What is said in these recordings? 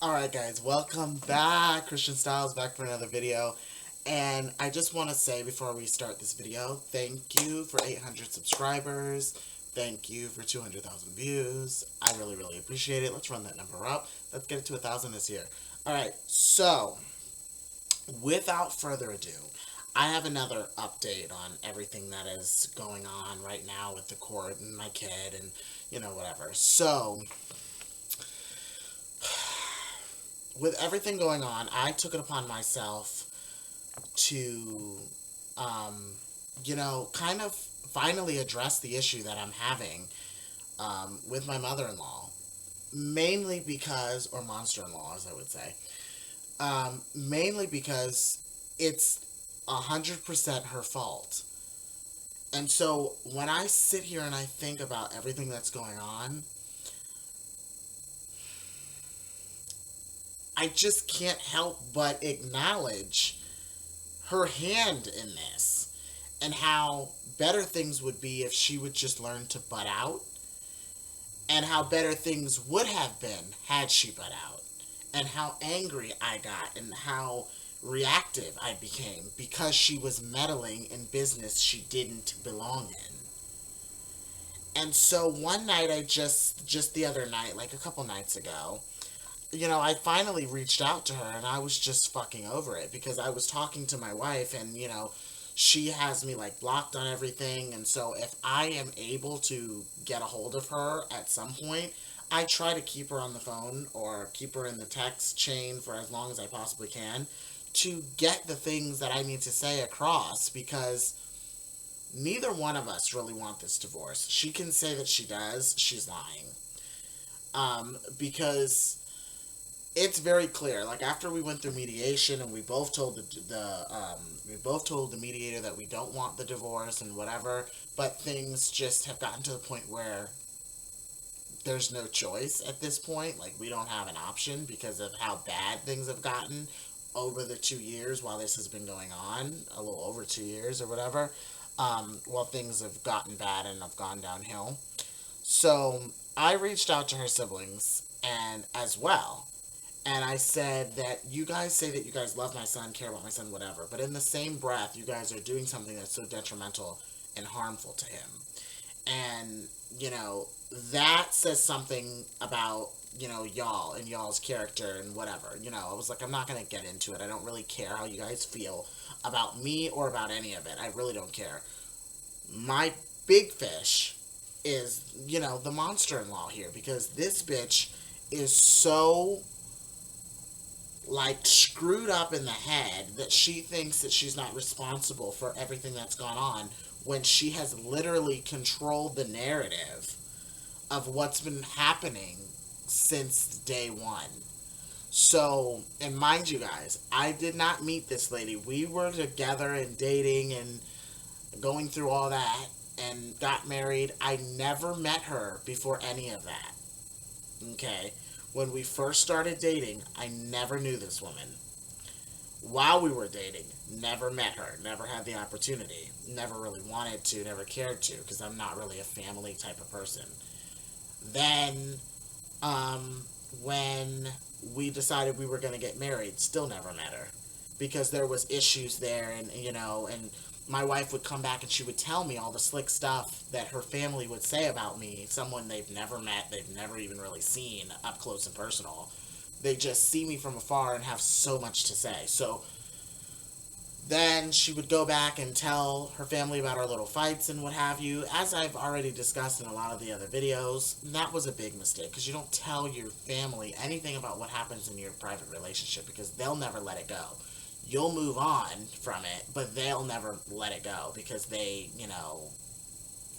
Alright guys, welcome back. Christian Stylez back for another video. And I just want to say before we start this video, thank you for 800 subscribers. Thank you for 200,000 views. I really, really appreciate it. Let's run that number up. Let's get it to 1,000 this year. Alright, so without further ado, I have another update on everything that is going on right now with the court and my kid and, whatever. So, with everything going on, I took it upon myself to, kind of finally address the issue that I'm having with my mother-in-law. Mainly because, or monster-in-law as I would say, mainly because it's 100% her fault. And so when I sit here and I think about everything that's going on, I just can't help but acknowledge her hand in this and how better things would be if she would just learn to butt out, and how better things would have been had she butt out, and how angry I got and how reactive I became because she was meddling in business she didn't belong in. And so one night just the other night, like a couple nights ago, I finally reached out to her and I was just fucking over it because I was talking to my wife and, she has me like blocked on everything. And so if I am able to get a hold of her at some point, I try to keep her on the phone or keep her in the text chain for as long as I possibly can to get the things that I need to say across, because neither one of us really want this divorce. She can say that she does. She's lying. Because it's very clear. Like, after we went through mediation and we both told the mediator that we don't want the divorce and whatever, but things just have gotten to the point where there's no choice at this point. Like, we don't have an option because of how bad things have gotten over the 2 years while this has been going on, a little over 2 years or whatever, while things have gotten bad and have gone downhill. So I reached out to her siblings and as well. And I said that you guys say that you guys love my son, care about my son, whatever. But in the same breath, you guys are doing something that's so detrimental and harmful to him. And, that says something about, y'all and y'all's character and whatever. I was like, I'm not going to get into it. I don't really care how you guys feel about me or about any of it. I really don't care. My big fish is, the monster-in-law here. Because this bitch is so, like, screwed up in the head that she thinks that she's not responsible for everything that's gone on when she has literally controlled the narrative of what's been happening since day one. So, and mind you guys, I did not meet this lady. We were together and dating and going through all that and got married. I never met her before any of that. Okay? When we first started dating, I never knew this woman. While we were dating, never met her, never had the opportunity, never really wanted to, never cared to, because I'm not really a family type of person. Then, when we decided we were going to get married, still never met her, because there was issues there, and, and my wife would come back and she would tell me all the slick stuff that her family would say about me, someone they've never met, they've never even really seen up close and personal. They just see me from afar and have so much to say. So then she would go back and tell her family about our little fights and what have you. As I've already discussed in a lot of the other videos, that was a big mistake, because you don't tell your family anything about what happens in your private relationship, because they'll never let it go. You'll move on from it, but they'll never let it go because they,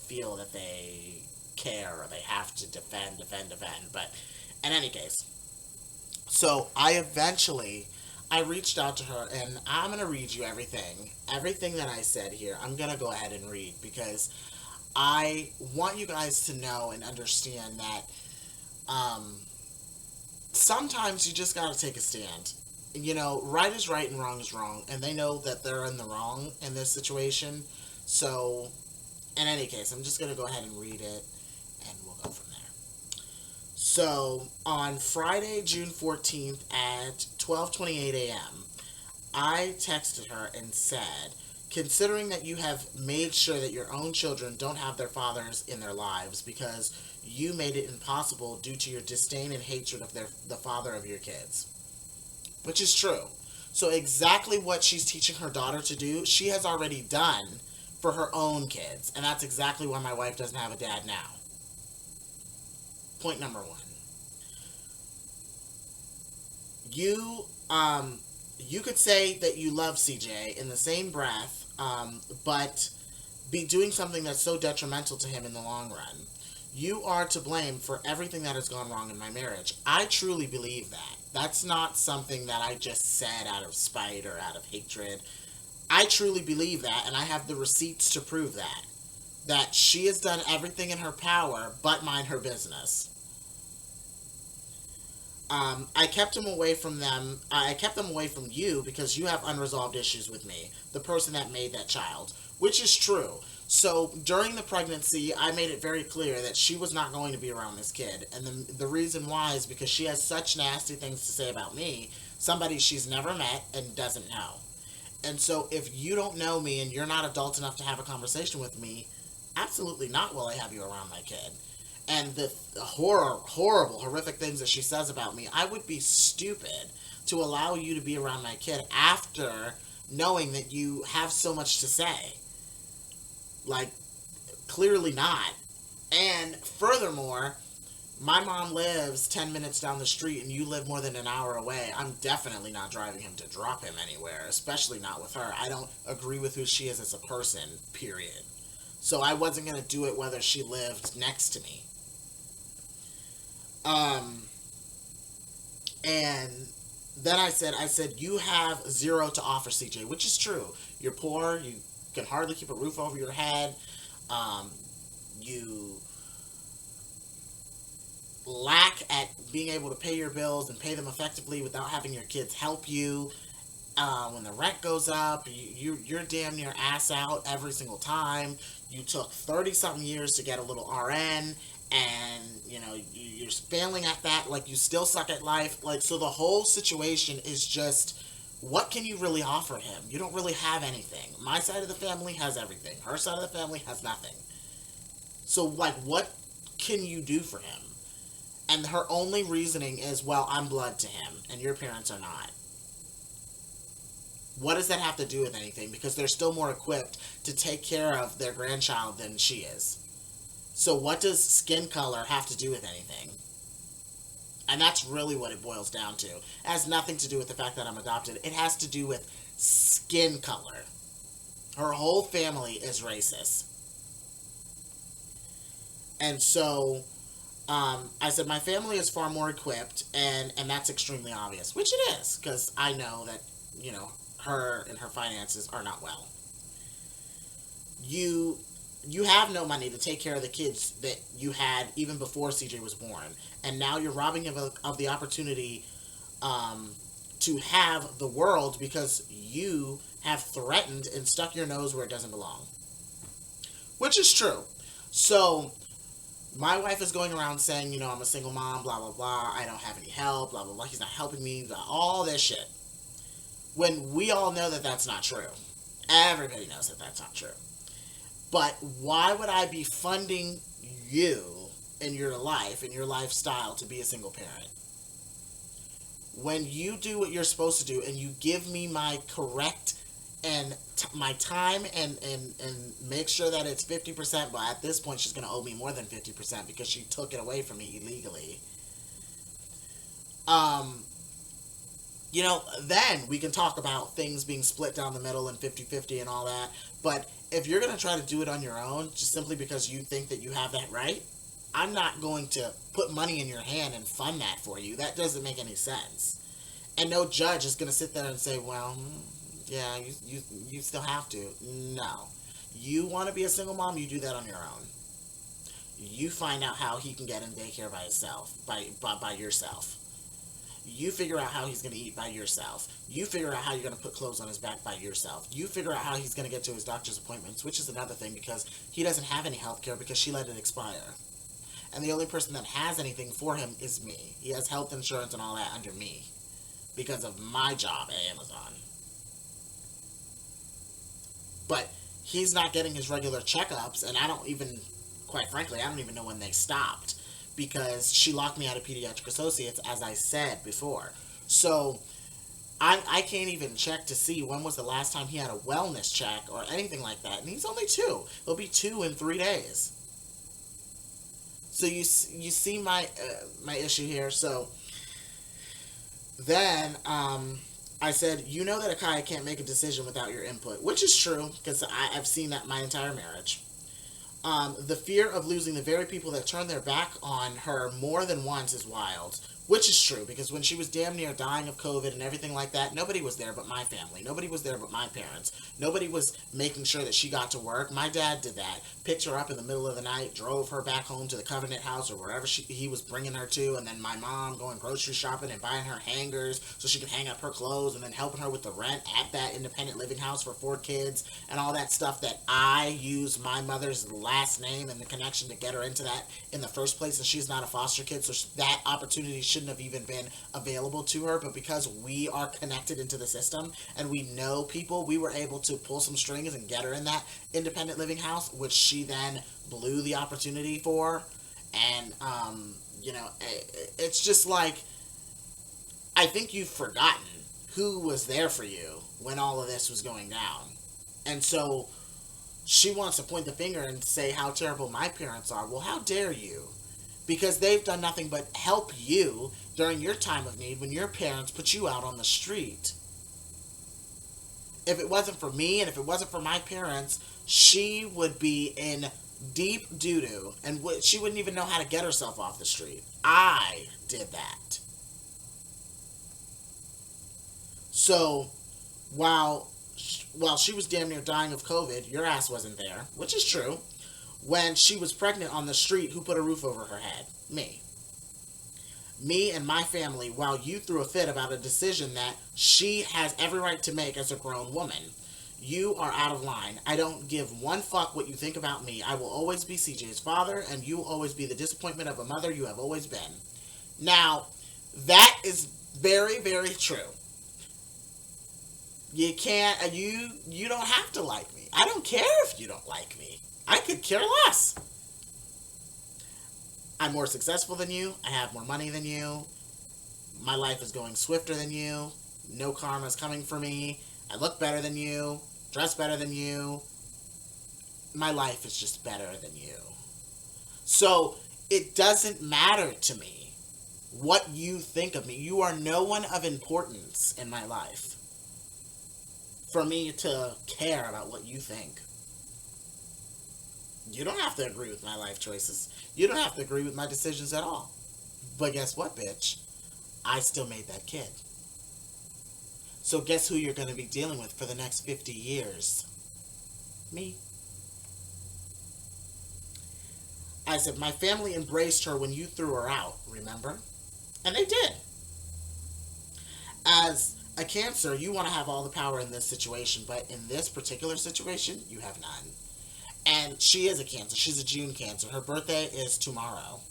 feel that they care or they have to defend. But in any case, so I reached out to her, and I'm going to read you everything that I said here. I'm going to go ahead and read, because I want you guys to know and understand that sometimes you just got to take a stand. Right is right and wrong is wrong, and they know that they're in the wrong in this situation. So, in any case, I'm just going to go ahead and read it, and we'll go from there. So on Friday, June 14th at 12:28 a.m., I texted her and said, considering that you have made sure that your own children don't have their fathers in their lives because you made it impossible due to your disdain and hatred of the father of your kids, which is true. So exactly what she's teaching her daughter to do, she has already done for her own kids, and that's exactly why my wife doesn't have a dad now. Point number one. You you could say that you love CJ in the same breath, but be doing something that's so detrimental to him in the long run. You are to blame for everything that has gone wrong in my marriage. I truly believe that. That's not something that I just said out of spite or out of hatred. I truly believe that, and I have the receipts to prove that. That she has done everything in her power but mind her business. I kept him away from them. I kept them away from you because you have unresolved issues with me, the person that made that child, which is true. So during the pregnancy, I made it very clear that she was not going to be around this kid. And the reason why is because she has such nasty things to say about me, somebody she's never met and doesn't know. And so if you don't know me and you're not adult enough to have a conversation with me, absolutely not will I have you around my kid. And the horrible, horrific things that she says about me, I would be stupid to allow you to be around my kid after knowing that you have so much to say. Like, clearly not. And furthermore, my mom lives 10 minutes down the street and you live more than an hour away. I'm definitely not driving him to drop him anywhere, especially not with her. I don't agree with who she is as a person, period. So I wasn't going to do it whether she lived next to me. And then I said, you have zero to offer, CJ, which is true. You're poor. You can hardly keep a roof over your head. You lack at being able to pay your bills and pay them effectively without having your kids help you. When the rent goes up, you're damn near ass out every single time. You took 30-something years to get a little RN, and you're failing at that. Like, you still suck at life. Like, so the whole situation is just, what can you really offer him? You don't really have anything. My side of the family has everything. Her side of the family has nothing. So, like, what can you do for him? And her only reasoning is, well, I'm blood to him, and your parents are not. What does that have to do with anything? Because they're still more equipped to take care of their grandchild than she is. So what does skin color have to do with anything? And that's really what it boils down to. It has nothing to do with the fact that I'm adopted. It has to do with skin color. Her whole family is racist. And so I said, my family is far more equipped, and that's extremely obvious, which it is, because I know that, her and her finances are not well. You have no money to take care of the kids that you had even before CJ was born, and now you're robbing him of the opportunity to have the world because you have threatened and stuck your nose where it doesn't belong, which is true. So my wife is going around saying, I'm a single mom, blah, blah, blah, I don't have any help, blah, blah, blah, he's not helping me, blah, all this shit. When we all know that that's not true. Everybody knows that that's not true. But why would I be funding you in your life, in your lifestyle, to be a single parent? When you do what you're supposed to do and you give me my correct and my time and make sure that it's 50%, but at this point she's going to owe me more than 50% because she took it away from me illegally. Then we can talk about things being split down the middle and 50-50 and all that. But if you're going to try to do it on your own, just simply because you think that you have that right, I'm not going to put money in your hand and fund that for you. That doesn't make any sense. And no judge is going to sit there and say, well, yeah, you still have to. No. You want to be a single mom, you do that on your own. You find out how he can get in daycare by himself, by yourself. You figure out how he's going to eat by yourself. You figure out how you're going to put clothes on his back by yourself. You figure out how he's going to get to his doctor's appointments, which is another thing because he doesn't have any health care because she let it expire. and the only person that has anything for him is me. He has health insurance and all that under me because of my job at Amazon. But he's not getting his regular checkups, and I don't even, quite frankly, I don't even know when they stopped because she locked me out of Pediatric Associates, as I said before. So I can't even check to see when was the last time he had a wellness check or anything like that. And he's only 2. He'll be 2 in 3 days. So you see my my issue here. So then I said, you know that Akaya can't make a decision without your input, which is true because I've seen that my entire marriage. The fear of losing the very people that turn their back on her more than once is wild. Which is true, because when she was damn near dying of COVID and everything like that, nobody was there but my family. Nobody was there but my parents. Nobody was making sure that she got to work. My dad did that. Picked her up in the middle of the night, drove her back home to the Covenant House or wherever he was bringing her to, and then my mom going grocery shopping and buying her hangers so she could hang up her clothes, and then helping her with the rent at that independent living house for 4 kids and all that stuff that I used my mother's last name and the connection to get her into that in the first place, and she's not a foster kid, so that opportunity shouldn't have even been available to her. But because we are connected into the system and we know people, we were able to pull some strings and get her in that independent living house, which she then blew the opportunity for. And it's just like, I think you've forgotten who was there for you when all of this was going down. And so she wants to point the finger and say how terrible my parents are. Well, how dare you? Because they've done nothing but help you during your time of need when your parents put you out on the street. If it wasn't for me and if it wasn't for my parents, she would be in deep doo-doo and she wouldn't even know how to get herself off the street. I did that. So while she was damn near dying of COVID, your ass wasn't there, which is true. When she was pregnant on the street, who put a roof over her head? Me. Me and my family, while you threw a fit about a decision that she has every right to make as a grown woman. You are out of line. I don't give one fuck what you think about me. I will always be CJ's father, and you will always be the disappointment of a mother you have always been. Now, that is very, very true. You can't, you don't have to like me. I don't care if you don't like me. I could care less. I'm more successful than you. I have more money than you. My life is going swifter than you. No karma is coming for me. I look better than you. Dress better than you. My life is just better than you. So it doesn't matter to me what you think of me. You are no one of importance in my life for me to care about what you think. You don't have to agree with my life choices. You don't have to agree with my decisions at all. But guess what, bitch? I still made that kid. So guess who you're going to be dealing with for the next 50 years? Me. I said, my family embraced her when you threw her out, remember? And they did. As a Cancer, you want to have all the power in this situation, but in this particular situation, you have none. And she is a Cancer. She's a June Cancer. Her birthday is tomorrow.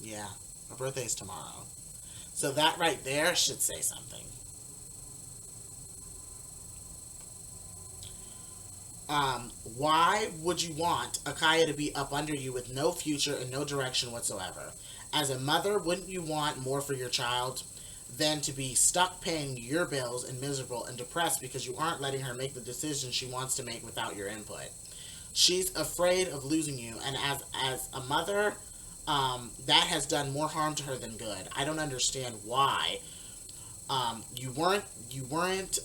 Yeah, her birthday is tomorrow. So that right there should say something. Why would you want Akaya to be up under you with no future and no direction whatsoever? As a mother, wouldn't you want more for your child than to be stuck paying your bills and miserable and depressed because you aren't letting her make the decisions she wants to make without your input? She's afraid of losing you, and as a mother, that has done more harm to her than good. I don't understand why. You weren't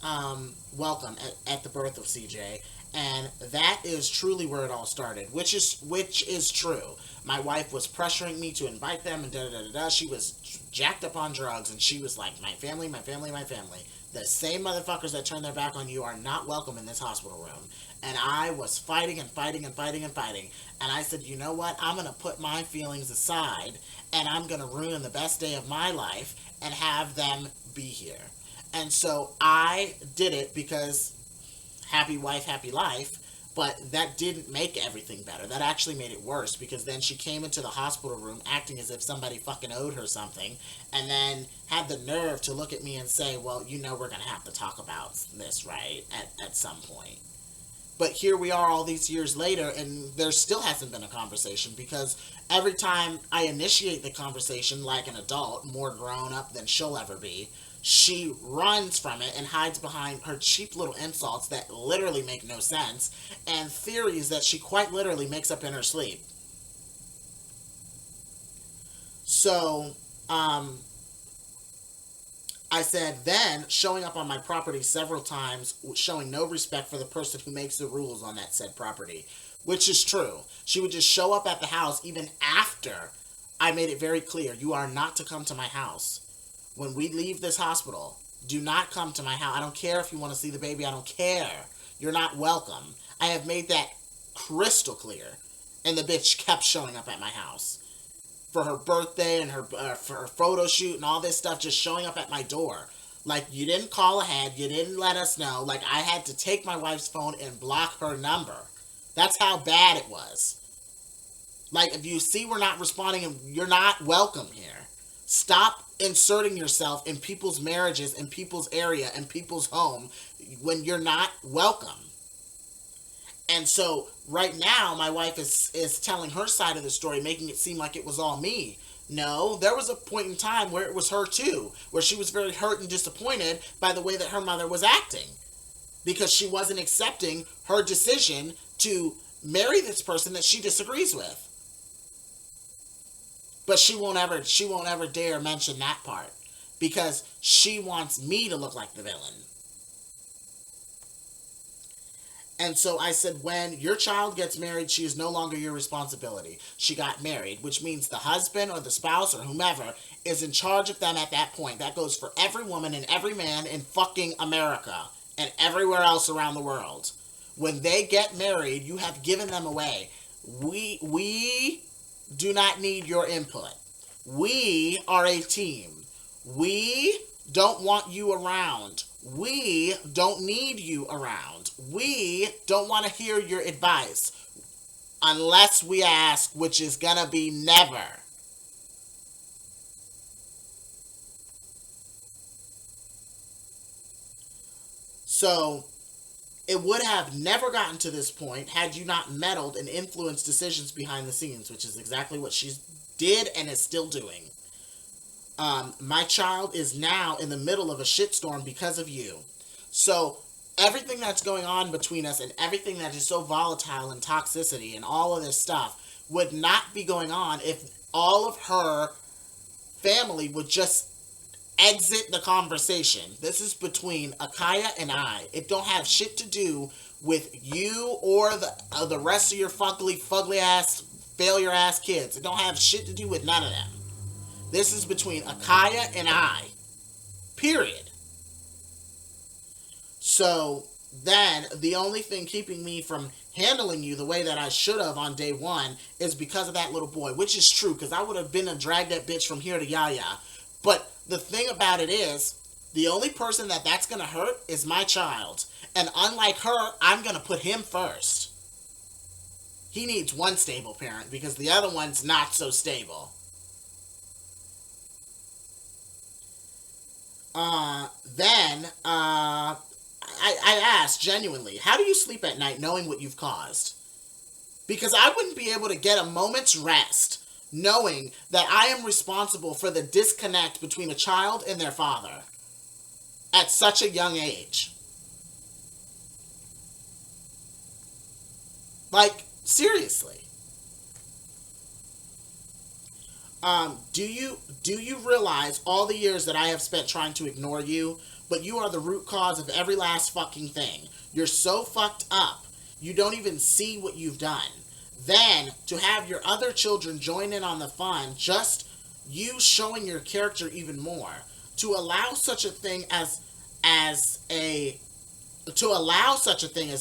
welcome at the birth of CJ, and that is truly where it all started, which is true. My wife was pressuring me to invite them, and da-da-da-da-da. She was jacked up on drugs, and she was like, my family, my family, my family. The same motherfuckers that turn their back on you are not welcome in this hospital room. And I was fighting and fighting and fighting and fighting. And I said, you know what? I'm going to put my feelings aside, and I'm going to ruin the best day of my life and have them be here. And so I did it because happy wife, happy life. But that didn't make everything better. That actually made it worse, because then she came into the hospital room acting as if somebody fucking owed her something, and then had the nerve to look at me and say, well, you know, we're going to have to talk about this, right, at some point. But here we are all these years later, and there still hasn't been a conversation, because every time I initiate the conversation like an adult, more grown up than she'll ever be, she runs from it and hides behind her cheap little insults that literally make no sense, and theories that she quite literally makes up in her sleep. So, I said, then showing up on my property several times, showing no respect for the person who makes the rules on that said property, which is true. She would just show up at the house even after I made it very clear, you are not to come to my house. When we leave this hospital, do not come to my house. I don't care if you want to see the baby. I don't care. You're not welcome. I have made that crystal clear. And the bitch kept showing up at my house for her birthday and for her photo shoot and all this stuff, just showing up at my door. Like, you didn't call ahead. You didn't let us know. Like, I had to take my wife's phone and block her number. That's how bad it was. Like, if you see we're not responding, you're not welcome here. Stop inserting yourself in people's marriages, in people's area, in people's home when you're not welcome. And so right now my wife is telling her side of the story, making it seem like it was all me. No, there was a point in time where it was her too, where she was very hurt and disappointed by the way that her mother was acting, because she wasn't accepting her decision to marry this person that she disagrees with. But she won't ever dare mention that part, because she wants me to look like the villain. And so I said, when your child gets married, she is no longer your responsibility. She got married, which means the husband or the spouse or whomever is in charge of them at that point. That goes for every woman and every man in fucking America and everywhere else around the world. When they get married, you have given them away. We do not need your input. We are a team. We don't want you around. We don't need you around. We don't want to hear your advice unless we ask, which is gonna be never. So it would have never gotten to this point had you not meddled and influenced decisions behind the scenes, which is exactly what she did and is still doing. My child is now in the middle of a shitstorm because of you. So everything that's going on between us and everything that is so volatile and toxicity and all of this stuff would not be going on if all of her family would just exit the conversation. This is between Akaya and I. It don't have shit to do with you or the rest of your fugly ass, failure ass kids. It don't have shit to do with none of them. This is between Akaya and I. Period. So then the only thing keeping me from handling you the way that I should have on day one is because of that little boy, which is true, because I would have been and dragged that bitch from here to Yaya. But the thing about it is, the only person that's going to hurt is my child. And unlike her, I'm going to put him first. He needs one stable parent because the other one's not so stable. I asked genuinely, how do you sleep at night knowing what you've caused? Because I wouldn't be able to get a moment's rest knowing that I am responsible for the disconnect between a child and their father at such a young age. Like, seriously. Do you realize all the years that I have spent trying to ignore you, but you are the root cause of every last fucking thing. You're so fucked up, you don't even see what you've done. Then, to have your other children join in on the fun, just you showing your character even more. To allow such a thing as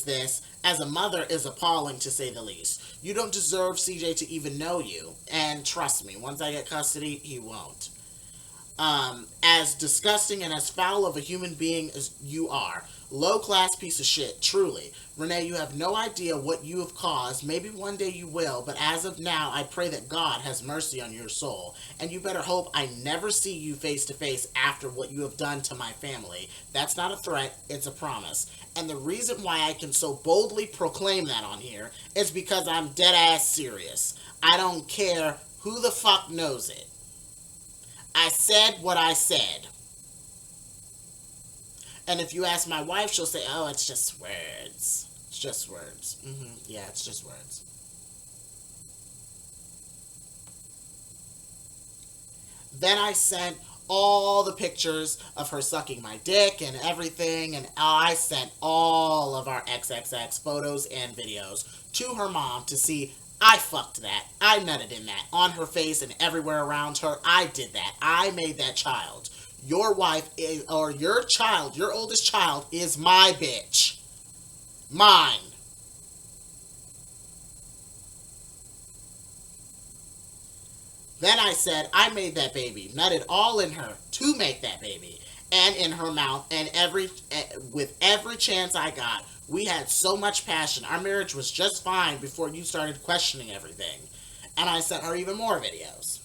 this as a mother is appalling, to say the least. You don't deserve CJ to even know you. And trust me, once I get custody, he won't. As disgusting and as foul of a human being as you are. Low class piece of shit, truly. Renee, you have no idea what you have caused. Maybe one day you will, but as of now, I pray that God has mercy on your soul. And you better hope I never see you face to face after what you have done to my family. That's not a threat, it's a promise. And the reason why I can so boldly proclaim that on here is because I'm dead ass serious. I don't care who the fuck knows it. I said what I said. And if you ask my wife, she'll say, oh, it's just words. It's just words. Yeah, it's just words. Then I sent all the pictures of her sucking my dick and everything, and I sent all of our XXX photos and videos to her mom to see. I fucked that. I nutted in that. On her face and everywhere around her. I did that. I made that child. Your wife is, or your child, your oldest child, is my bitch. Mine. Then I said, I made that baby. Nutted all in her to make that baby. And in her mouth. And with every chance I got. We had so much passion. Our marriage was just fine before you started questioning everything. And I sent her even more videos.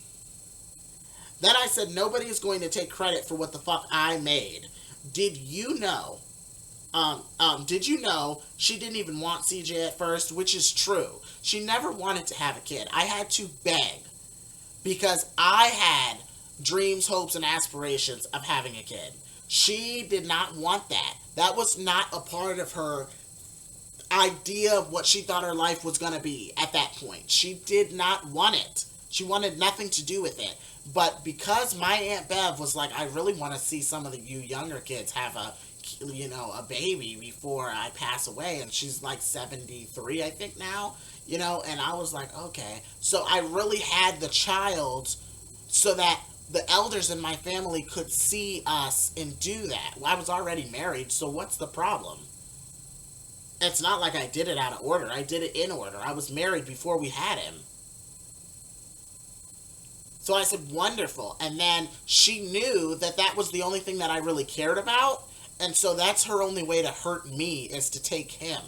Then I said, nobody is going to take credit for what the fuck I made. Did you know? Did you know she didn't even want CJ at first? Which is true. She never wanted to have a kid. I had to beg. Because I had dreams, hopes, and aspirations of having a kid. She did not want that. That was not a part of her idea of what she thought her life was going to be at that point. She did not want it. She wanted nothing to do with it. But because my Aunt Bev was like, I really want to see some of you younger kids have a baby before I pass away. And she's like 73, I think now, and I was like, okay. So I really had the child so that the elders in my family could see us and do that. Well, I was already married, so what's the problem? It's not like I did it out of order. I did it in order. I was married before we had him. So I said, wonderful. And then she knew that that was the only thing that I really cared about. And so that's her only way to hurt me, is to take him.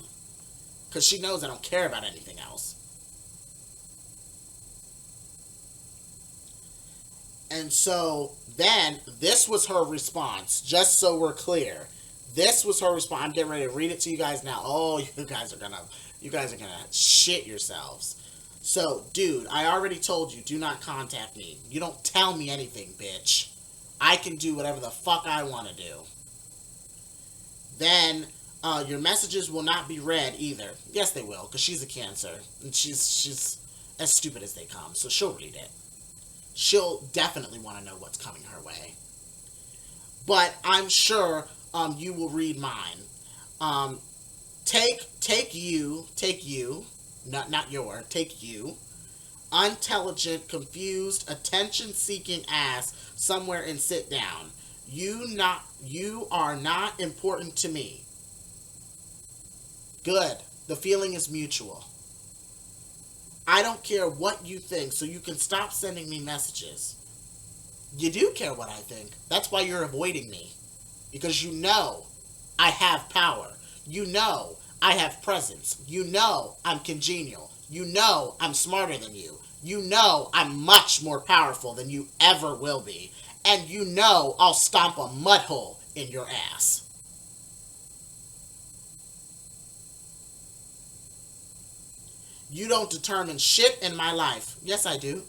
Because she knows I don't care about anything else. And so then this was her response, just so we're clear. This was her response. I'm getting ready to read it to you guys now. Oh, you guys are gonna shit yourselves. So, dude, I already told you, do not contact me. You don't tell me anything, bitch. I can do whatever the fuck I want to do. Then, your messages will not be read either. Yes, they will, because she's a Cancer. And she's as stupid as they come, so she'll read it. She'll definitely want to know what's coming her way. But I'm sure you will read mine. Take you, unintelligent, confused, attention-seeking ass somewhere and sit down. You are not important to me. Good. The feeling is mutual. I don't care what you think, so you can stop sending me messages. You do care what I think. That's why you're avoiding me. Because you know I have power. You know I have presence. You know I'm congenial. You know I'm smarter than you. You know I'm much more powerful than you ever will be. And you know I'll stomp a mud hole in your ass. You don't determine shit in my life. Yes, I do.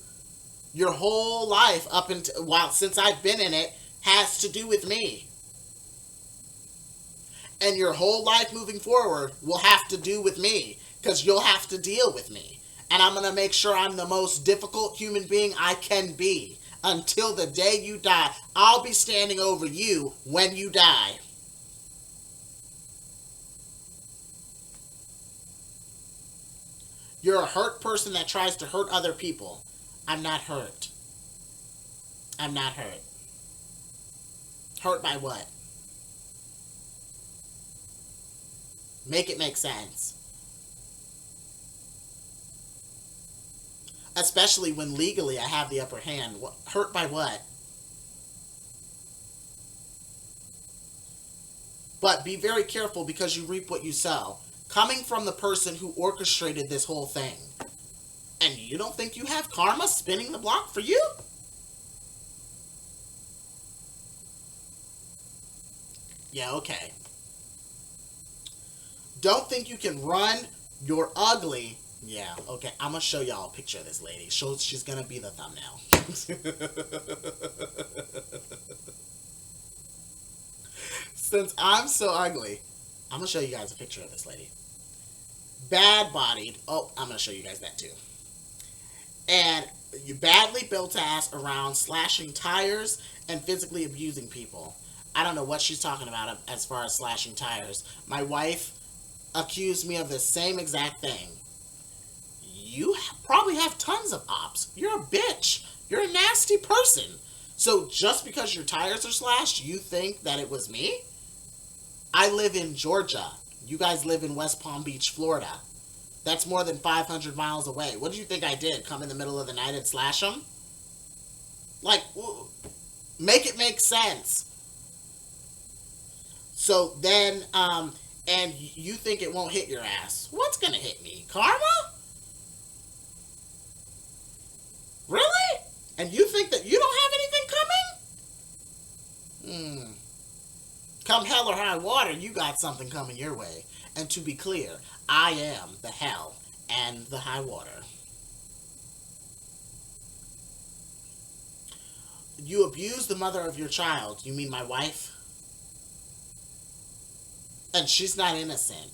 Your whole life since I've been in it has to do with me. And your whole life moving forward will have to do with me, because you'll have to deal with me. And I'm going to make sure I'm the most difficult human being I can be. Until the day you die, I'll be standing over you when you die. You're a hurt person that tries to hurt other people. I'm not hurt. I'm not hurt. Hurt by what? Make it make sense. Especially when legally I have the upper hand. Hurt by what? But be very careful because you reap what you sow. Coming from the person who orchestrated this whole thing. And you don't think you have karma spinning the block for you? Yeah, okay. Don't think you can run. You're ugly. Yeah, okay. I'm going to show y'all a picture of this lady. She's going to be the thumbnail. Since I'm so ugly, I'm going to show you guys a picture of this lady. Bad bodied. Oh, I'm going to show you guys that too. And you badly built ass around slashing tires and physically abusing people. I don't know what she's talking about as far as slashing tires. My wife accused me of the same exact thing. You probably have tons of ops. You're a bitch. You're a nasty person. So just because your tires are slashed, you think that it was me? I live in Georgia. You guys live in West Palm Beach, Florida. That's more than 500 miles away. What do you think I did? Come in the middle of the night and slash them? Like, make it make sense. So then, and you think it won't hit your ass. What's gonna hit me? Karma? Really? And you think that you don't have anything coming? Come hell or high water, you got something coming your way. And to be clear, I am the hell and the high water. You abuse the mother of your child. You mean my wife? And she's not innocent.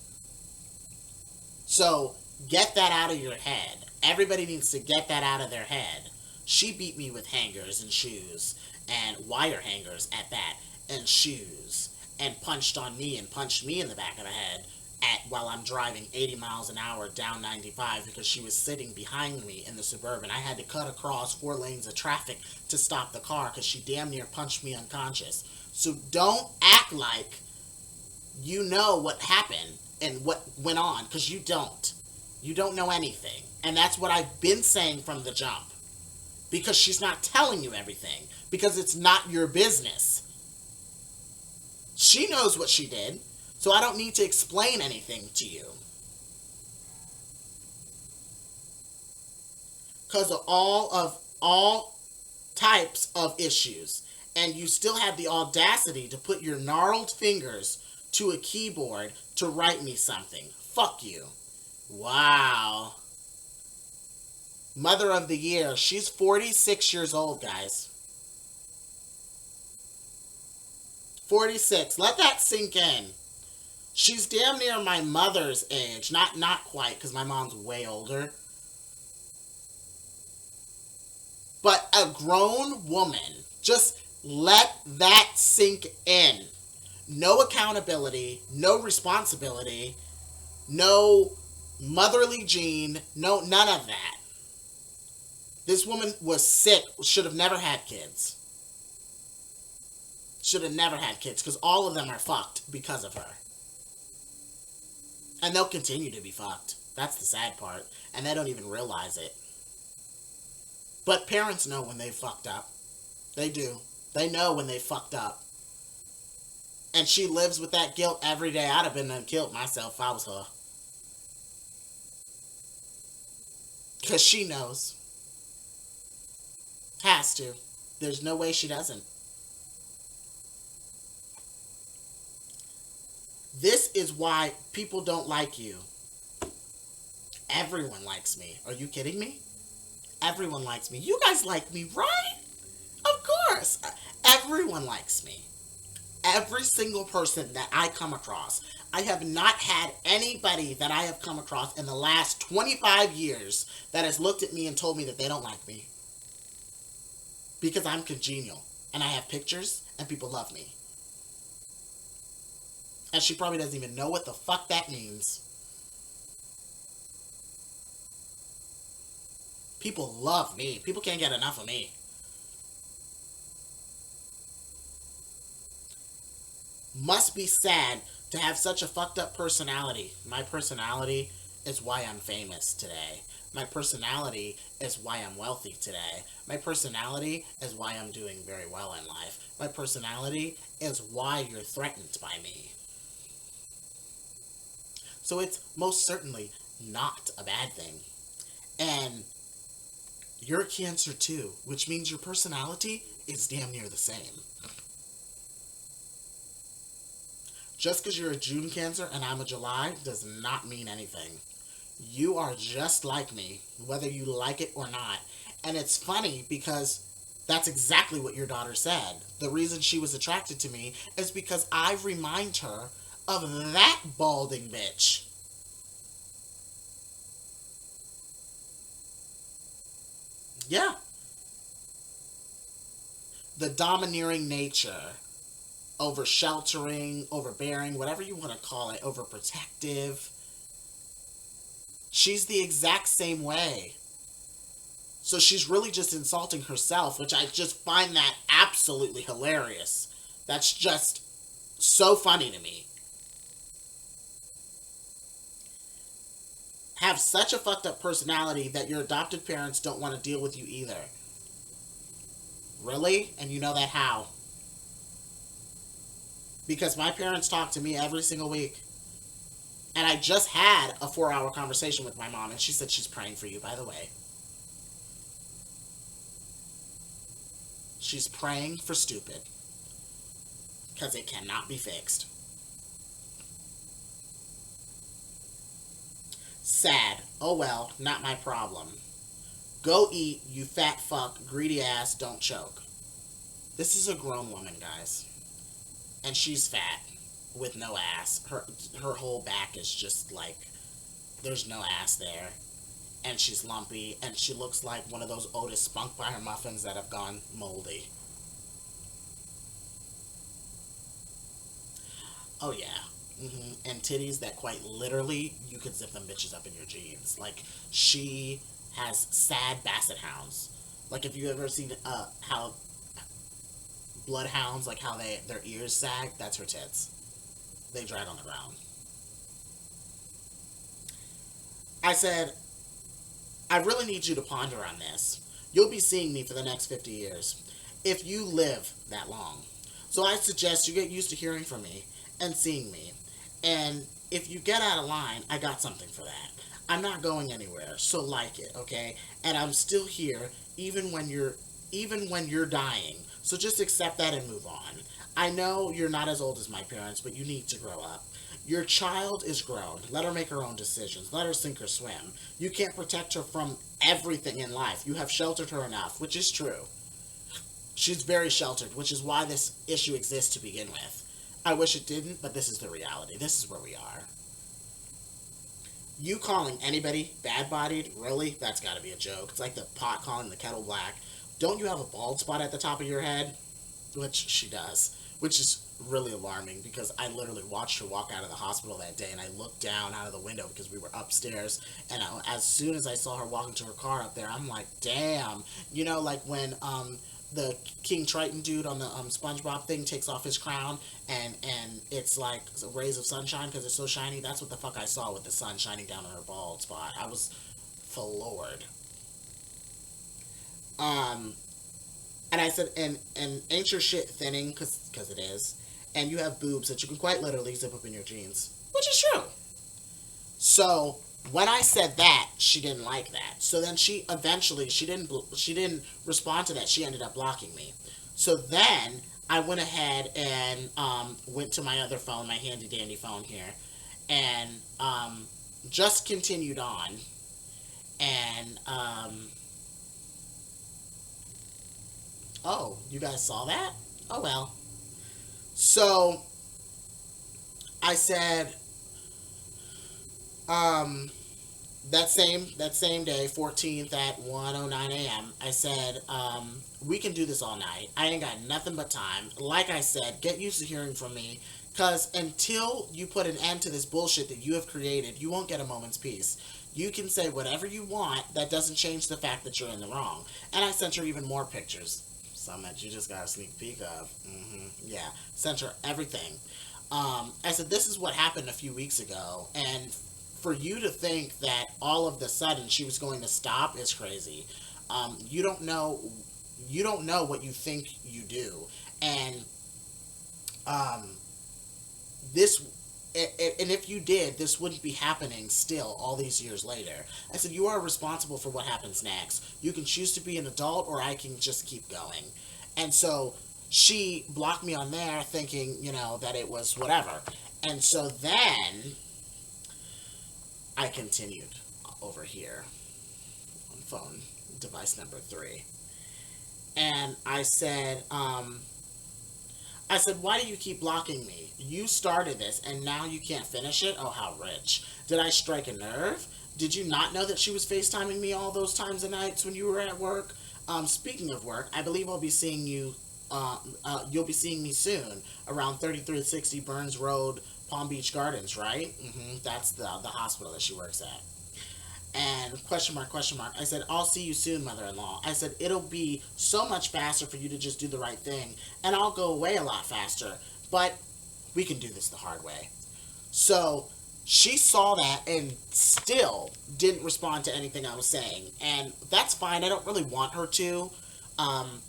So, get that out of your head. Everybody needs to get that out of their head. She beat me with hangers and shoes, and wire hangers at that, and shoes, and punched on me and punched me in the back of the head while I'm driving 80 miles an hour down 95 because she was sitting behind me in the Suburban. I had to cut across 4 lanes of traffic to stop the car because she damn near punched me unconscious. So don't act like you know what happened and what went on, because you don't. You don't know anything. And that's what I've been saying from the jump. Because she's not telling you everything. Because it's not your business. She knows what she did, so I don't need to explain anything to you. Because of all types of issues. And you still have the audacity to put your gnarled fingers to a keyboard to write me something. Fuck you. Wow. Mother of the Year. She's 46 years old, guys. 46. Let that sink in. She's damn near my mother's age. Not quite, because my mom's way older. But a grown woman. Just let that sink in. No accountability. No responsibility. No motherly gene. No, none of that. This woman was sick. Should have never had kids. Should have never had kids, because all of them are fucked because of her. And they'll continue to be fucked. That's the sad part. And they don't even realize it. But parents know when they fucked up. They do. They know when they fucked up. And she lives with that guilt every day. I'd have been killed myself if I was her. Because she knows. Has to. There's no way she doesn't. This is why people don't like you. Everyone likes me. Are you kidding me? Everyone likes me. You guys like me, right? Of course. Everyone likes me. Every single person that I come across. I have not had anybody that I have come across in the last 25 years that has looked at me and told me that they don't like me. Because I'm congenial. And I have pictures and people love me. And she probably doesn't even know what the fuck that means. People love me. People can't get enough of me. Must be sad to have such a fucked up personality. My personality is why I'm famous today. My personality is why I'm wealthy today. My personality is why I'm doing very well in life. My personality is why you're threatened by me. So it's most certainly not a bad thing. And you're a Cancer too, which means your personality is damn near the same. Just because you're a June Cancer and I'm a July does not mean anything. You are just like me, whether you like it or not. And it's funny because that's exactly what your daughter said. The reason she was attracted to me is because I remind her of that balding bitch. Yeah. The domineering nature, over sheltering, overbearing, whatever you want to call it, overprotective. She's the exact same way. So she's really just insulting herself, which I just find that absolutely hilarious. That's just so funny to me. Have such a fucked up personality that your adopted parents don't want to deal with you either. Really? And you know that how? Because my parents talk to me every single week. And I just had a 4-hour conversation with my mom, and she said she's praying for you, by the way. She's praying for stupid. Because it cannot be fixed. Sad. Oh well, not my problem. Go eat, you fat fuck, greedy ass, don't choke. This is a grown woman, guys. And she's fat. With no ass. Her whole back is just like, there's no ass there. And she's lumpy, and she looks like one of those Otis Spunkmeyer muffins that have gone moldy. Oh yeah. And titties that quite literally, you could zip them bitches up in your jeans. Like, she has sad basset hounds. Like, if you ever seen how bloodhounds, like how their ears sag, that's her tits. They drag on the ground. I said, I really need you to ponder on this. You'll be seeing me for the next 50 years, if you live that long. So I suggest you get used to hearing from me and seeing me. And if you get out of line, I got something for that. I'm not going anywhere, so like it, okay? And I'm still here even when you're dying. So just accept that and move on. I know you're not as old as my parents, but you need to grow up. Your child is grown. Let her make her own decisions. Let her sink or swim. You can't protect her from everything in life. You have sheltered her enough, which is true. She's very sheltered, which is why this issue exists to begin with. I wish it didn't, but this is the reality. This is where we are. You calling anybody bad-bodied, really? That's gotta be a joke. It's like the pot calling the kettle black. Don't you have a bald spot at the top of your head? Which she does. Which is really alarming because I literally watched her walk out of the hospital that day, and I looked down out of the window because we were upstairs, and as soon as I saw her walking to her car up there, I'm like, damn. You know, like when the King Triton dude on the SpongeBob thing takes off his crown, and it's like rays of sunshine because it's so shiny. That's what the fuck I saw with the sun shining down on her bald spot. I was floored. And I said, and ain't your shit thinning, because it is, and you have boobs that you can quite literally zip up in your jeans, which is true. So when I said that, she didn't like that. So then she didn't respond to that. She ended up blocking me. So then I went ahead and went to my other phone, my handy dandy phone here, and just continued on, and oh, you guys saw that? Oh well. So I said, that same day, 14th at 1:09 a.m. I said, we can do this all night. I ain't got nothing but time. Like I said, get used to hearing from me, because until you put an end to this bullshit that you have created, you won't get a moment's peace. You can say whatever you want. That doesn't change the fact that you're in the wrong. And I sent her even more pictures. Some that you just got a sneak peek of. Yeah. Sent her everything. I said, this is what happened a few weeks ago. And for you to think that all of the sudden she was going to stop is crazy. You don't know what you think you do. And this And if you did, this wouldn't be happening still all these years later. I said, you are responsible for what happens next. You can choose to be an adult, or I can just keep going. And so she blocked me on there thinking, that it was whatever. And so then I continued over here on phone, device number 3. And I said, why do you keep blocking me? You started this, and now you can't finish it? Oh, how rich. Did I strike a nerve? Did you not know that she was FaceTiming me all those times and nights when you were at work? Speaking of work, I believe I'll be seeing you, you'll be seeing me soon, around 3360 Burns Road, Palm Beach Gardens, right? That's the hospital that she works at. And question mark, question mark. I said, I'll see you soon, mother-in-law. I said, it'll be so much faster for you to just do the right thing, and I'll go away a lot faster, but we can do this the hard way. So she saw that and still didn't respond to anything I was saying, and that's fine. I don't really want her to.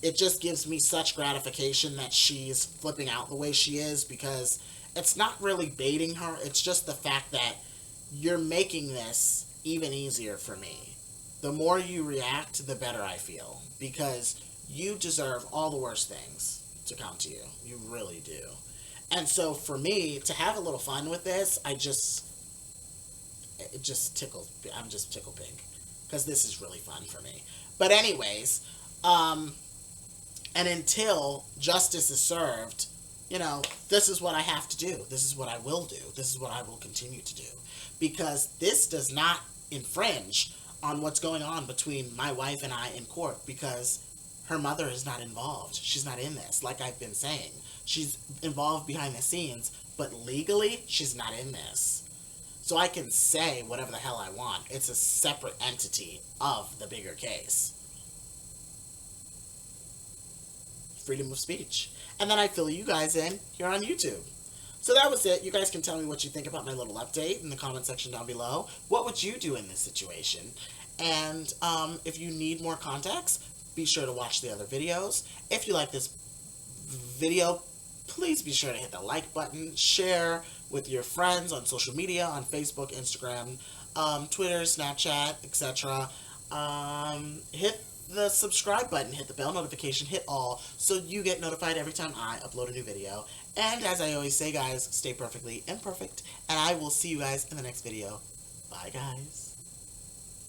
It just gives me such gratification that she's flipping out the way she is, because it's not really baiting her. It's just the fact that you're making this even easier for me. The more you react, the better I feel, because you deserve all the worst things to come to you. You really do. And so for me to have a little fun with this, it just tickles. I'm just tickle pink, because this is really fun for me. But anyways, and until justice is served, this is what I have to do. This is what I will do. This is what I will continue to do, because this does not infringe on what's going on between my wife and I in court, because her mother is not involved. She's not in this, like I've been saying. She's involved behind the scenes, but legally, she's not in this. So I can say whatever the hell I want. It's a separate entity of the bigger case. Freedom of speech. And then I fill you guys in here on YouTube. So that was it. You guys can tell me what you think about my little update in the comment section down below. What would you do in this situation? And if you need more context, be sure to watch the other videos. If you like this video, please be sure to hit the like button, share with your friends on social media, on Facebook, Instagram, Twitter, Snapchat, etc. Hit the subscribe button, hit the bell notification, hit all, so you get notified every time I upload a new video. And as I always say, guys, stay perfectly imperfect, and I will see you guys in the next video. Bye, guys.